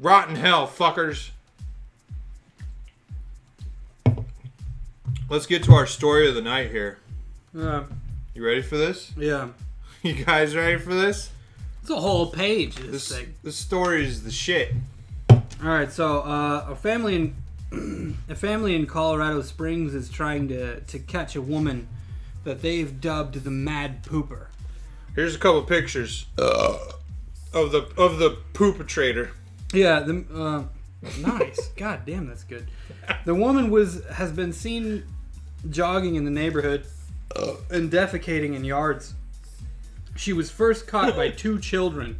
Rotten hell, fuckers. Let's get to our story of the night here. Yeah. You ready for this? Yeah. You guys ready for this? It's a whole page, this thing. This story is the shit. Alright, so a family in Colorado Springs is trying to catch a woman that they've dubbed the Mad Pooper. Here's a couple pictures of the poopertrator. Yeah, nice. God damn, that's good. The woman has been seen jogging in the neighborhood and defecating in yards. She was first caught by 2 children.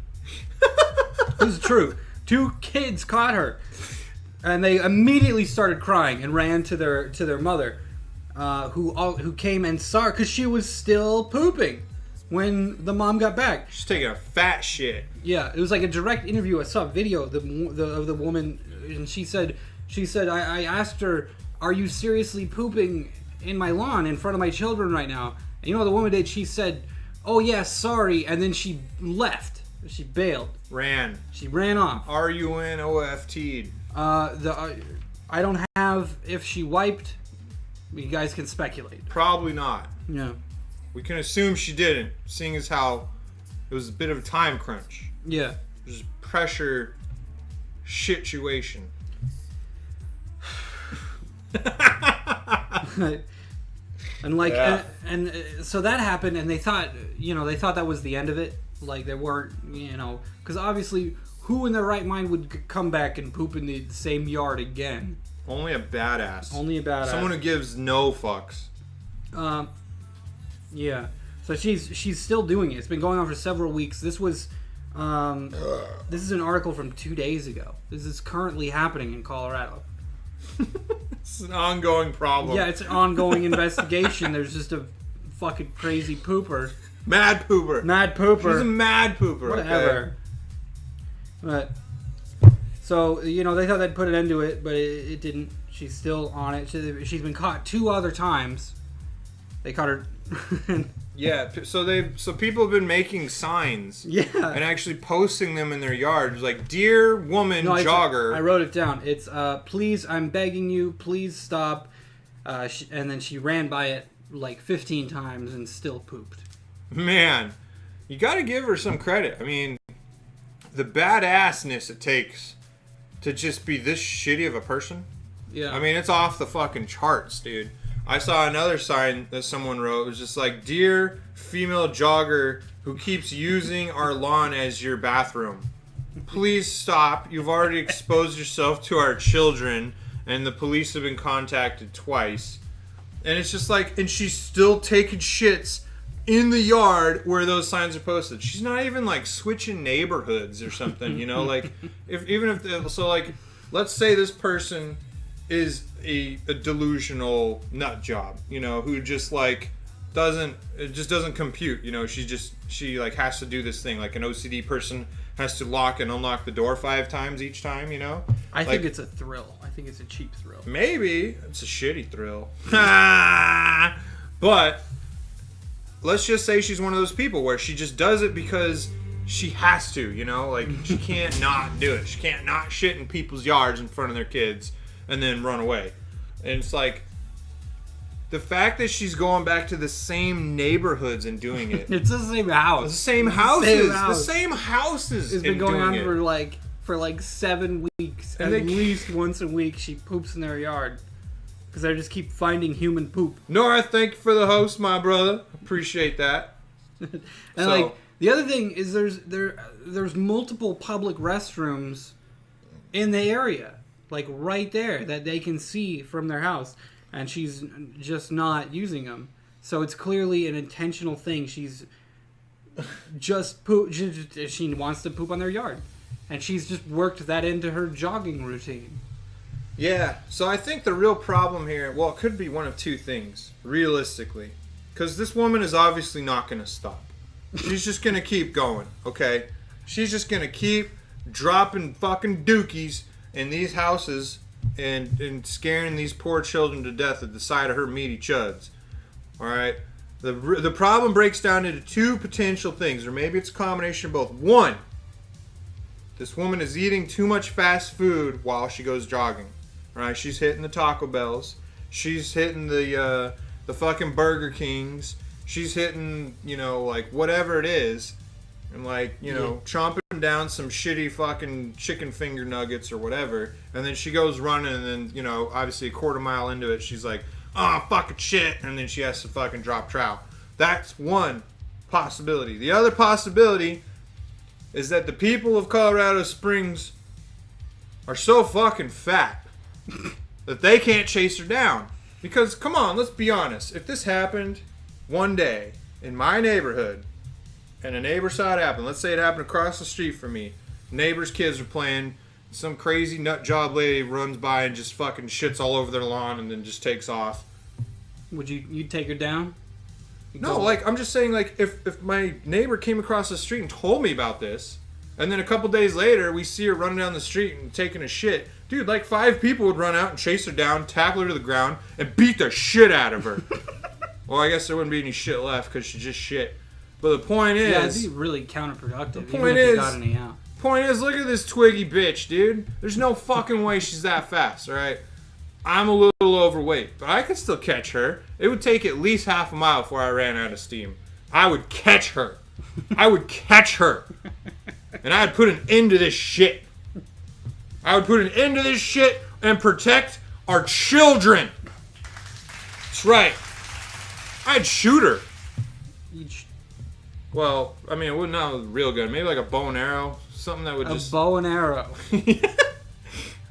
This is true. 2 kids caught her, and they immediately started crying and ran to their mother, who came and saw her because she was still pooping when the mom got back. She's taking a fat shit. Yeah, it was like a direct interview. I saw a video of the woman, and she said I asked her, "Are you seriously pooping in my lawn in front of my children right now?" And you know what the woman did? She said, "Oh yeah, sorry," and then she left. She bailed. She ran off. RUNOFT'd. I don't have if she wiped. You guys can speculate. Probably not. Yeah. We can assume she didn't, seeing as how it was a bit of a time crunch. Yeah. There's pressure situation. And like, yeah. and so that happened, and they thought that was the end of it. Like, they weren't, because obviously, who in their right mind would come back and poop in the same yard again? Only a badass. Someone who gives no fucks. Yeah. So she's still doing it. It's been going on for several weeks. This is an article from 2 days ago. This is currently happening in Colorado. It's an ongoing problem. Yeah, it's an ongoing investigation. There's just a fucking crazy pooper. Mad pooper. She's a mad pooper. Whatever. Okay. But so they thought they'd put an end to it, but it didn't. She's still on it. She's been caught 2 other times. They caught her. Yeah. So people have been making signs. Yeah. And actually posting them in their yards, like, "Dear woman jogger." I wrote it down. It's please, I'm begging you, please stop. And then she ran by it like 15 times and still pooped. Man, you got to give her some credit. I mean, the badassness it takes to just be this shitty of a person. Yeah. I mean, it's off the fucking charts, dude. I saw another sign that someone wrote. It was just like, "Dear female jogger who keeps using our lawn as your bathroom, please stop. You've already exposed yourself to our children, and the police have been contacted twice." And it's just like, and she's still taking shits in the yard where those signs are posted. She's not even like switching neighborhoods or something, like let's say this person is a delusional nut job, who just like doesn't compute, she like has to do this thing like an OCD person has to lock and unlock the door 5 times each time, I think it's a thrill. I think it's a cheap thrill. Maybe it's a shitty thrill. But let's just say she's one of those people where she just does it because she has to, like she can't not do it. She can't not shit in people's yards in front of their kids and then run away. And it's like, the fact that she's going back to the same neighborhoods and doing it. It's the same house. The same houses. The same houses. It's been going on for like 7 weeks. And at least once a week she poops in their yard. Because they just keep finding human poop. Nora, thank you for the host, my brother. Appreciate that. And like, the other thing is there's multiple public restrooms in the area. Like right there that they can see from their house. And she's just not using them. So it's clearly an intentional thing. She's just she wants to poop on their yard. And she's just worked that into her jogging routine. Yeah, so I think the real problem here, well, it could be one of 2 things, realistically. Because this woman is obviously not going to stop. She's just going to keep going, okay? She's just going to keep dropping fucking dookies in these houses and scaring these poor children to death at the sight of her meaty chuds. Alright? The problem breaks down into 2 potential things, or maybe it's a combination of both. 1, This woman is eating too much fast food while she goes jogging. Right? She's hitting the Taco Bells. She's hitting the fucking Burger Kings. She's hitting, you know, like whatever it is. And like, you know, chomping down some shitty fucking chicken finger nuggets or whatever. And then she goes running and then, you know, obviously a quarter mile into it, she's like, oh, fucking shit. And then she has to fucking drop trout. That's one possibility. The other possibility is that the people of Colorado Springs are so fucking fat that they can't chase her down. Because, come on, let's be honest. If this happened one day in my neighborhood, and a neighbor saw it happen, let's say it happened across the street from me, neighbor's kids are playing, some crazy nut job lady runs by and just fucking shits all over their lawn and then just takes off. Would you'd take her down? No, like, I'm just saying, like, if my neighbor came across the street and told me about this, and then a couple days later we see her running down the street and taking a shit, dude, like 5 people would run out and chase her down, tackle her to the ground, and beat the shit out of her. Well, I guess there wouldn't be any shit left because she just shit. But the point is... Yeah, it'd be really counterproductive. The point is... got any out. Point is, look at this twiggy bitch, dude. There's no fucking way she's that fast, alright? I'm a little overweight, but I could still catch her. It would take at least half a mile before I ran out of steam. I would catch her. I would catch her. And I'd put an end to this shit. I would put an end to this shit and protect our children. That's right. I'd shoot her. Well, I mean, it wouldn't not with a real gun. Maybe like a bow and arrow. Something that would just... A bow and arrow. I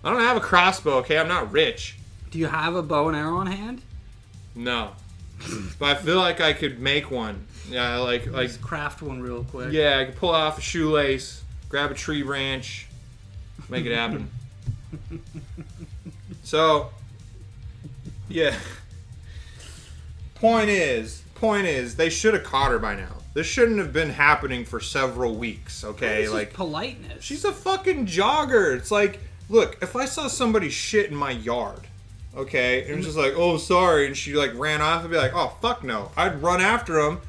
don't have a crossbow, okay? I'm not rich. Do you have a bow and arrow on hand? No. But I feel like I could make one. Yeah, like just craft one real quick. Yeah, I could pull off a shoelace, grab a tree branch, make it happen. So, yeah. Point is, they should have caught her by now. This shouldn't have been happening for several weeks, okay? It's like just politeness. She's a fucking jogger. It's like, look, if I saw somebody shit in my yard, okay, and it was just like, oh, sorry, and she like ran off, I'd be like, oh, fuck no. I'd run after him.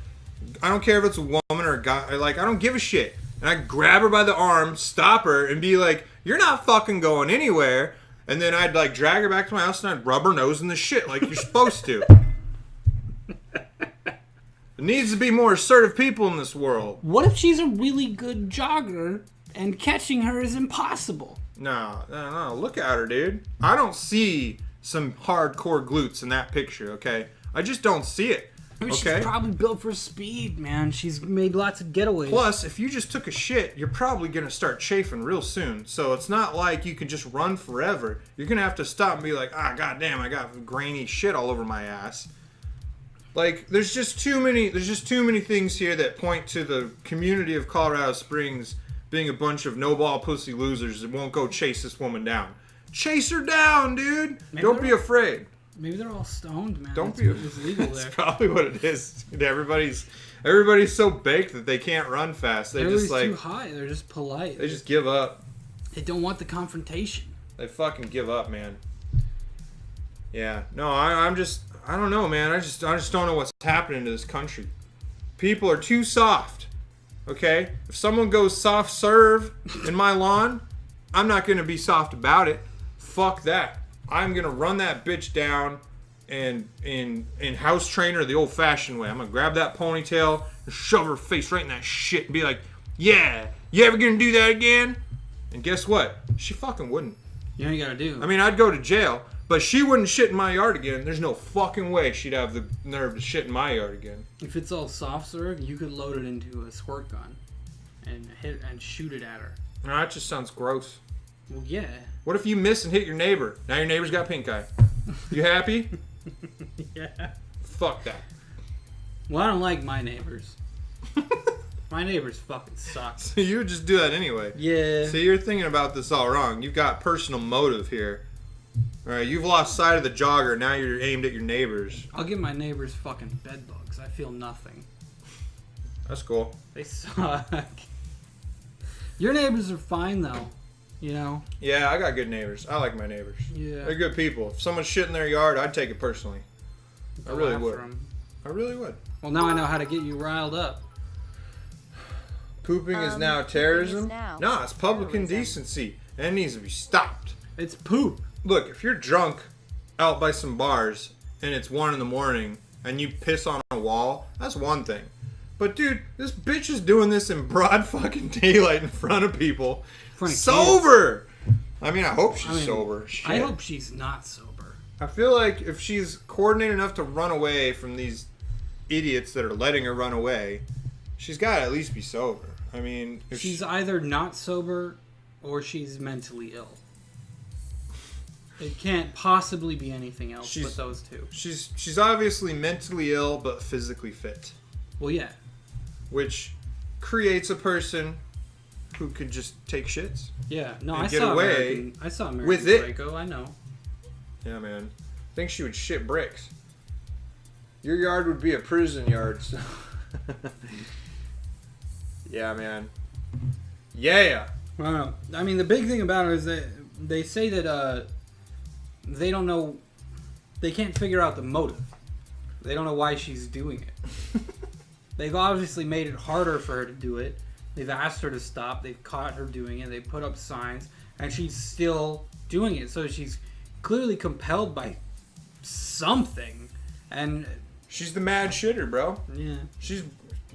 I don't care if it's a woman or a guy. Like, I don't give a shit. And I'd grab her by the arm, stop her, and be like, you're not fucking going anywhere. And then I'd like drag her back to my house and I'd rub her nose in the shit like you're supposed to. There needs to be more assertive people in this world. What if she's a really good jogger and catching her is impossible? No. Look at her, dude. I don't see some hardcore glutes in that picture, okay? I just don't see it. Okay? She's probably built for speed, man. She's made lots of getaways. Plus, if you just took a shit, you're probably going to start chafing real soon. So it's not like you can just run forever. You're going to have to stop and be like, goddamn, I got grainy shit all over my ass. Like, there's just too many things here that point to the community of Colorado Springs being a bunch of no-ball pussy losers that won't go chase this woman down. Chase her down, dude! Don't be afraid. Maybe they're all stoned, man. Don't be. It's legal there. That's probably what it is. Dude, everybody's so baked that they can't run fast. Everybody's too high. They're just polite. They just give up. They don't want the confrontation. They fucking give up, man. Yeah. No, I don't know, man. I just don't know what's happening to this country. People are too soft. Okay? If someone goes soft serve in my lawn, I'm not going to be soft about it. Fuck that. I'm going to run that bitch down and in house trainer the old-fashioned way. I'm going to grab that ponytail and shove her face right in that shit and be like, yeah, you ever going to do that again? And guess what? She fucking wouldn't. You know what you got to do. I mean, I'd go to jail. But she wouldn't shit in my yard again. There's no fucking way she'd have the nerve to shit in my yard again. If it's all soft serve, you could load it into a squirt gun and shoot it at her. No, that just sounds gross. Well, yeah. What if you miss and hit your neighbor? Now your neighbor's got pink eye. You happy? Yeah. Fuck that. Well, I don't like my neighbors. My neighbors fucking suck. So you would just do that anyway. Yeah. See, you're thinking about this all wrong. You've got personal motive here. Alright, you've lost sight of the jogger. Now you're aimed at your neighbors. I'll give my neighbors fucking bed bugs. I feel nothing. That's cool. They suck. Your neighbors are fine, though. You know? Yeah, I got good neighbors. I like my neighbors. Yeah. They're good people. If someone's shit in their yard, I'd take it personally. I really would. I really would. Well, now I know how to get you riled up. Pooping is now terrorism? No, it's public indecency. And it needs to be stopped. It's poop. Look, if you're drunk out by some bars and it's 1 a.m. and you piss on a wall, that's one thing. But dude, this bitch is doing this in broad fucking daylight in front of people. Sober! I mean, I hope she's sober. Shit. I hope she's not sober. I feel like if she's coordinated enough to run away from these idiots that are letting her run away, she's got to at least be sober. I mean, if she's either not sober or she's mentally ill. It can't possibly be anything else but those two. She's obviously mentally ill but physically fit. Well, yeah. Which creates a person who could just take shits. Yeah, no, I saw American with it. Psycho, I know. Yeah, man. I think she would shit bricks. Your yard would be a prison yard. So. Yeah, man. Yeah. Well, I mean, the big thing about it is that they say that they don't know, they can't figure out the motive. They don't know why she's doing it. They've obviously made it harder for her to do it. They've asked her to stop. They've caught her doing it. They put up signs, and she's still doing it. So she's clearly compelled by something. And she's the mad shitter, bro. Yeah. She's,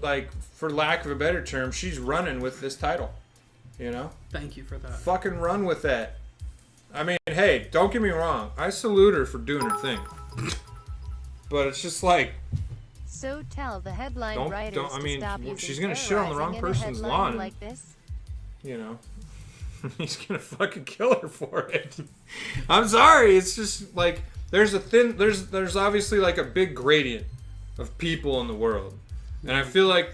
like, for lack of a better term, she's running with this title. You know? Thank you for that. Fucking run with that. I mean, hey, don't get me wrong. I salute her for doing her thing. But it's just like... So tell the headline writers I mean, to stop using she's gonna shit on the wrong person's lawn. Like this. You know, he's gonna fucking kill her for it. I'm sorry. It's just like there's obviously like a big gradient of people in the world, and I feel like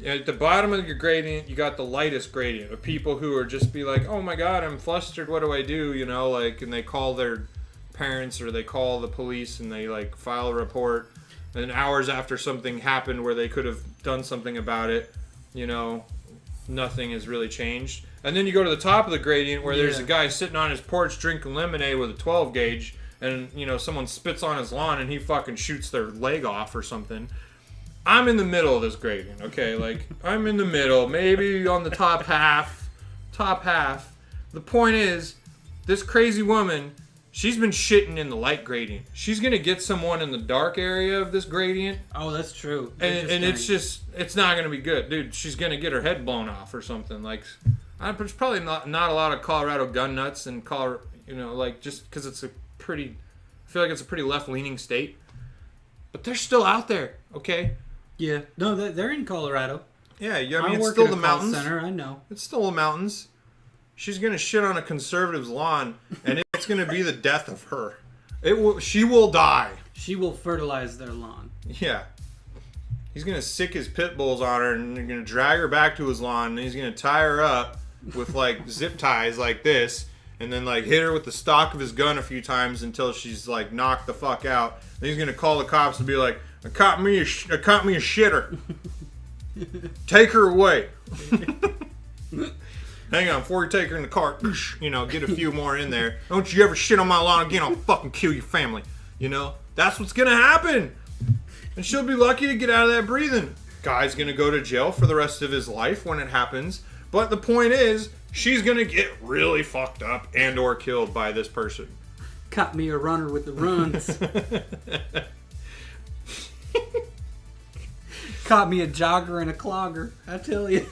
at the bottom of your gradient you got the lightest gradient of people who are just be like, oh my god, I'm flustered. What do I do? You know, like, and they call their parents or they call the police and they like file a report. And hours after something happened where they could have done something about it, you know, nothing has really changed. And then you go to the top of the gradient where there's a guy sitting on his porch drinking lemonade with a 12 gauge and, you know, someone spits on his lawn and he fucking shoots their leg off or something. I'm in the middle of this gradient, okay? Like, I'm in the middle, maybe on the top half. The point is, this crazy woman... She's been shitting in the light gradient. She's going to get someone in the dark area of this gradient. Oh, that's true. And it's not going to be good. Dude, she's going to get her head blown off or something. Like, there's probably not a lot of Colorado gun nuts in Colorado, you know, like, just because I feel like it's a pretty left-leaning state. But they're still out there, okay? Yeah. No, they're in Colorado. Yeah, I mean, it's still the mountains. Center, I know. It's still the mountains. She's going to shit on a conservative's lawn, and it's going to be the death of her. She will die. She will fertilize their lawn. Yeah. He's going to sick his pit bulls on her, and they're going to drag her back to his lawn, and he's going to tie her up with, like, zip ties like this, and then, like, hit her with the stock of his gun a few times until she's, like, knocked the fuck out. Then he's going to call the cops and be like, I caught me a shitter. Take her away. Hang on, before you take her in the car, you know, get a few more in there. Don't you ever shit on my lawn again, I'll fucking kill your family. You know? That's what's gonna happen. And she'll be lucky to get out of that breathing. Guy's gonna go to jail for the rest of his life when it happens. But the point is, she's gonna get really fucked up and or killed by this person. Caught me a runner with the runs. Caught me a jogger and a clogger, I tell you.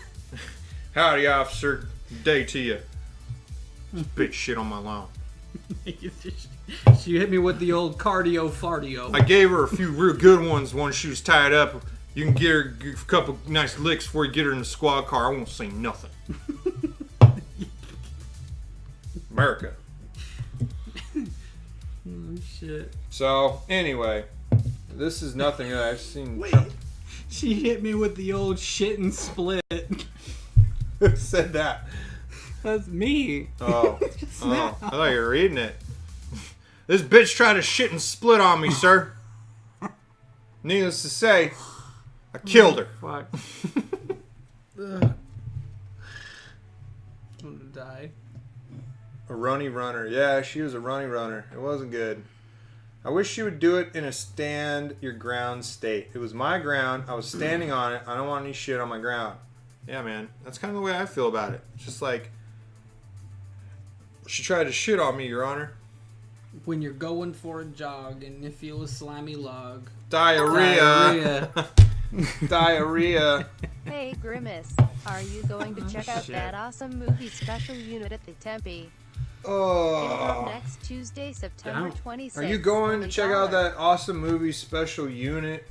Howdy, officer. Day to you. This bitch shit on my lawn. She hit me with the old cardio fardio. I gave her a few real good ones when she was tied up. You can get her a couple nice licks before you get her in the squad car. I won't say nothing. America. Oh, shit. So, anyway, this is nothing that I've seen. Wait. She hit me with the old shit and split. Who said that? That's me. Oh. I thought you were reading it. This bitch tried to shit and split on me, sir. Needless to say, I killed her. Fuck. I'm gonna die. A runny runner. Yeah, she was a runny runner. It wasn't good. I wish she would do it in a stand your ground state. It was my ground. I was standing on it. I don't want any shit on my ground. Yeah, man. That's kind of the way I feel about it. Just like, she tried to shit on me, Your Honor. When you're going for a jog and you feel a slimy log. Diarrhea. Diarrhea. Hey, Grimace, are you going to check out that awesome movie special unit at the Tempe? Oh. Next Tuesday, September 26th. Are you going to check out that awesome movie special unit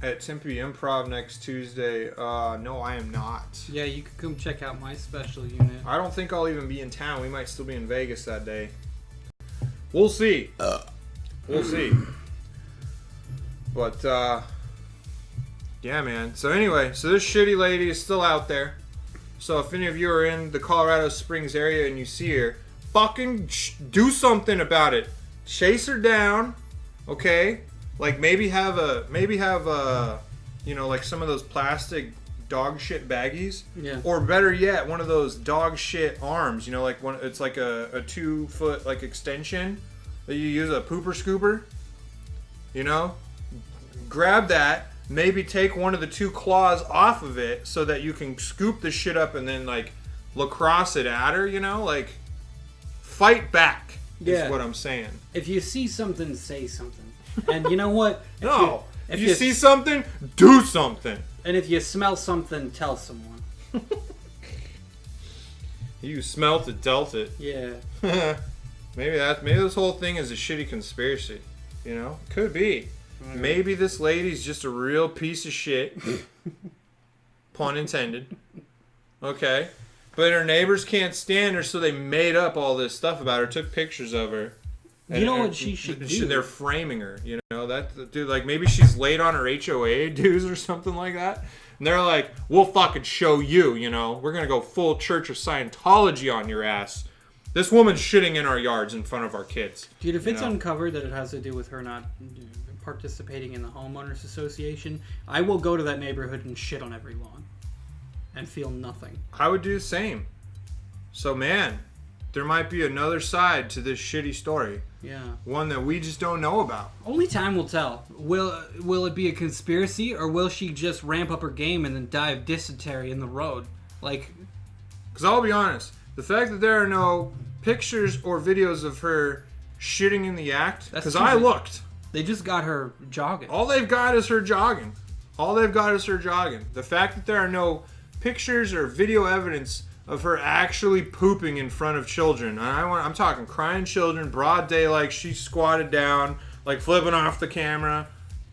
at Tempe Improv next Tuesday? No, I am not. Yeah, you could come check out my special unit. I don't think I'll even be in town. We might still be in Vegas that day. We'll see. We'll see. But, yeah, man. So anyway, so this shitty lady is still out there. So if any of you are in the Colorado Springs area and you see her, fucking do something about it. Chase her down, okay? Like maybe have a, you know, like some of those plastic dog shit baggies. Yeah. Or better yet, one of those dog shit arms. You know, like one. It's like a 2 foot like extension that you use, a pooper scooper. You know, grab that. Maybe take one of the 2 claws off of it so that you can scoop the shit up and then like lacrosse it at her. You know, like fight back. Yeah. Is what I'm saying. If you see something, say something. And you know what? No. If you see something, do something. And if you smell something, tell someone. You smelt it, dealt it. Yeah. Maybe this whole thing is a shitty conspiracy. You know? Could be. Maybe this lady's just a real piece of shit. Pun intended. Okay. But her neighbors can't stand her, so they made up all this stuff about her, took pictures of her. You know what she should do? They're framing her, you know? That dude, like maybe she's late on her HOA dues or something like that. And they're like, we'll fucking show you, you know? We're gonna go full Church of Scientology on your ass. This woman's shitting in our yards in front of our kids. Dude, if it's uncovered that it has to do with her not participating in the homeowners association, I will go to that neighborhood and shit on every lawn. And feel nothing. I would do the same. So, man, there might be another side to this shitty story. Yeah. One that we just don't know about. Only time will tell. Will it be a conspiracy, or will she just ramp up her game and then die of dysentery in the road? Like... Because I'll be honest, the fact that there are no pictures or videos of her shitting in the act, because I looked. They just got her jogging. All they've got is her jogging. The fact that there are no pictures or video evidence of her actually pooping in front of children. And I'm talking crying children, broad daylight, she squatted down, like flipping off the camera.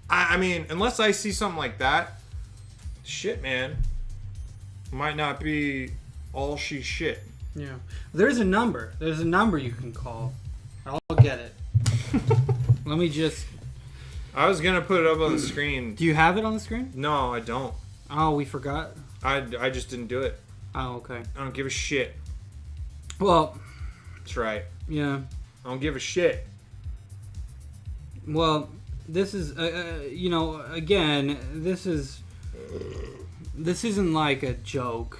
I mean, unless I see something like that, shit, man, might not be all she shit. Yeah. There's a number. There's a number you can call. I'll get it. Let me just... I was going to put it up on the screen. Do you have it on the screen? No, I don't. Oh, we forgot? I just didn't do it. Oh, okay. I don't give a shit. Well... That's right. Yeah. I don't give a shit. Well, this is, you know, again, this isn't like a joke.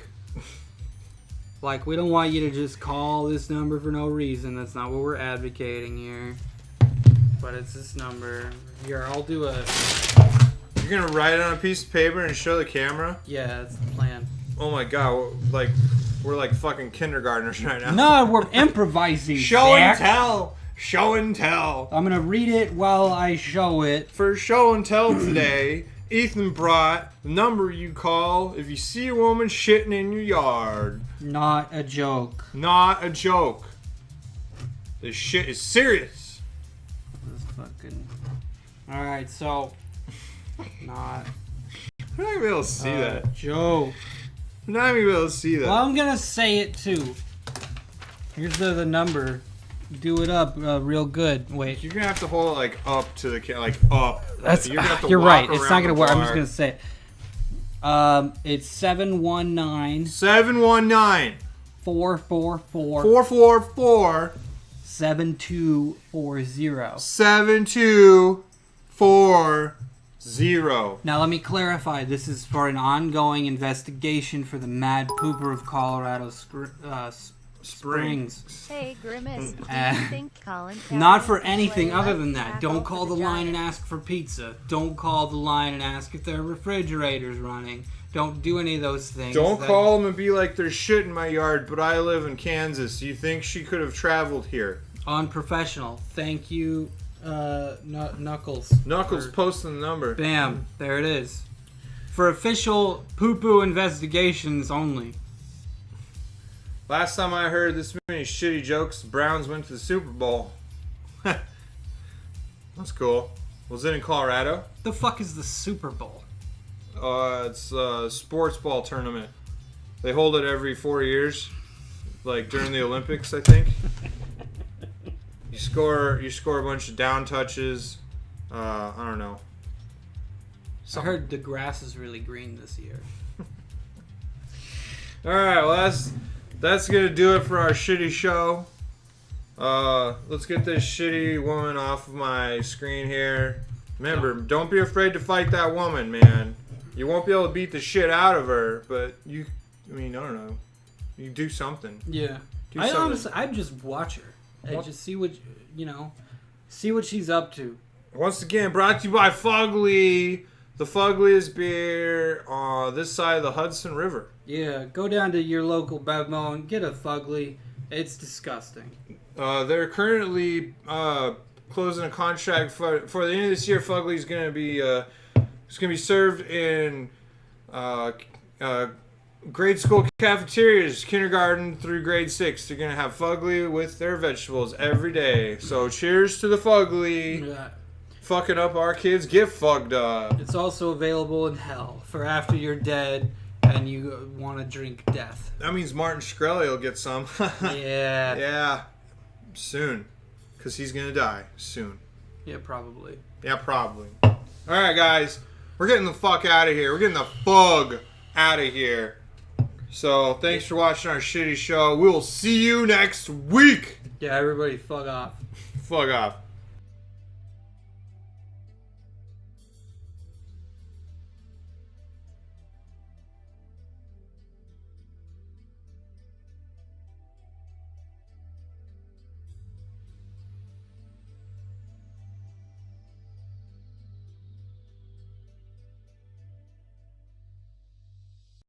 Like, we don't want you to just call this number for no reason. That's not what we're advocating here. But it's this number. Here, I'll do a... You're gonna write it on a piece of paper and show the camera? Yeah, that's the plan. Oh my god, like, we're like fucking kindergartners right now. No, we're improvising. Show and tell! Show and tell! I'm gonna read it while I show it. For show and tell today, Ethan brought the number you call if you see a woman shitting in your yard. Not a joke. Not a joke. This shit is serious. This fucking... Alright, so... Not... I'm not gonna be able to see that. Joke. I'm not gonna be able to see that. Well, I'm gonna say it too. Here's the number. Do it up real good. Wait. You're gonna have to hold it like up to the like up. That's you're, gonna have to you're walk right. It's not around gonna the work. I'm bar. just gonna say it. It's 719 719 444 444 7240. 7240. Now let me clarify. This is for an ongoing investigation for the Mad Pooper of Colorado Springs. Hey, Grimace, do you think Colin Not Kaepernick for is anything laying other up than that. tackle Don't for call the line and Giants? ask for pizza. Don't call the line and ask if their refrigerator's running. Don't do any of those things. Don't call them and be like, there's shit in my yard, but I live in Kansas. You think she could have traveled here? Unprofessional. Thank you, Knuckles. Knuckles posting the number. Bam. There it is. For official poo-poo investigations only. Last time I heard this many shitty jokes, the Browns went to the Super Bowl. That's cool. Was it in Colorado? The fuck is the Super Bowl? It's a sports ball tournament. They hold it every 4 years, like during the Olympics, I think. You score a bunch of down touches. I don't know. I heard the grass is really green this year. All right, well that's gonna do it for our shitty show. Let's get this shitty woman off of my screen here. Remember, don't be afraid to fight that woman, man. You won't be able to beat the shit out of her, but I don't know. You do something. Yeah. Do I something. honestly, I'd just watch her and just see what she's up to. Once again, brought to you by Fugli, the Fugliest beer on this side of the Hudson River. Yeah, go down to your local Bevmo and get a Fugli. It's disgusting. They're currently closing a contract for the end of this year. Fugli's going to be served in grade school cafeterias, kindergarten through grade 6. They're going to have Fugli with their vegetables every day. So cheers to the Fugli. Yeah. Fucking up our kids, get fucked up. It's also available in hell for after you're dead and you want to drink death. That means Martin Shkreli will get some. Yeah. Yeah. Soon. Because he's going to die soon. Yeah, probably. Yeah, probably. Alright, guys. We're getting the fuck out of here. We're getting the fug out of here. So, thanks for watching our shitty show. We'll see you next week. Yeah, everybody fuck off. Fuck off.